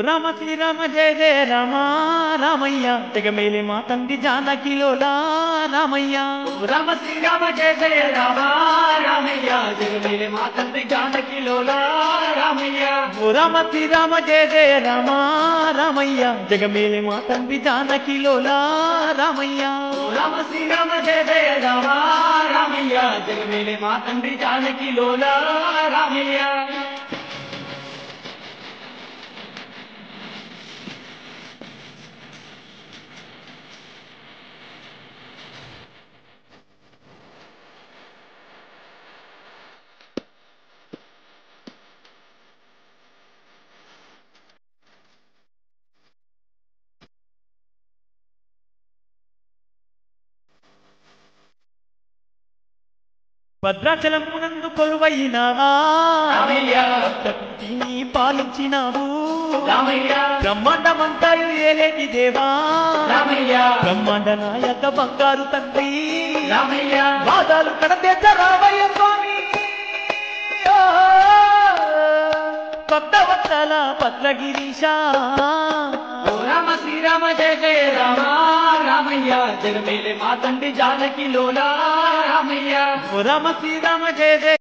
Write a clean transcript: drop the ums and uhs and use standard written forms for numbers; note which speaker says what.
Speaker 1: రామ శ్రీరామ జయ జయ రామ రామయ్య జగమేలి మా తండ్రి జానకిలోలా రామయ్య
Speaker 2: రామ శ్రీరామ జయ జయ రామ రామయ్య జగమేలి మా తండ్రి జానకిలోలా రామయ్య
Speaker 1: రామ శ్రీరామ జయ జయ రామ రామయ్య జగమేలి మా తండ్రి జానకిలోలా రామయ్య
Speaker 2: రామ శ్రీరామ జయ జయ రామ రామయ్య జగమేలి మా తండ్రి జానకిలోలా రామయ్య
Speaker 1: భద్రాచలమునందు కొలువైనా
Speaker 2: రామయ్య
Speaker 1: శక్తిని పాలించినావు
Speaker 2: రామయ్య
Speaker 1: బ్రహ్మాండమంతాయు ఏలేటి దేవా
Speaker 2: రామయ్య
Speaker 1: బ్రహ్మాండ నాయక బంగారు తండ్రి
Speaker 2: రామయ్య
Speaker 1: బాధలు కడతెచ్చ రామయ్య స్వామి భక్తవత్సల భద్రగిరీశ
Speaker 2: రామ శ్రీరామ జయ జయ రామ రామయ్య జగమేలి మా తండ్రి జానకిలోలా రామయ్య
Speaker 1: రామ శ్రీరామ జయ జయ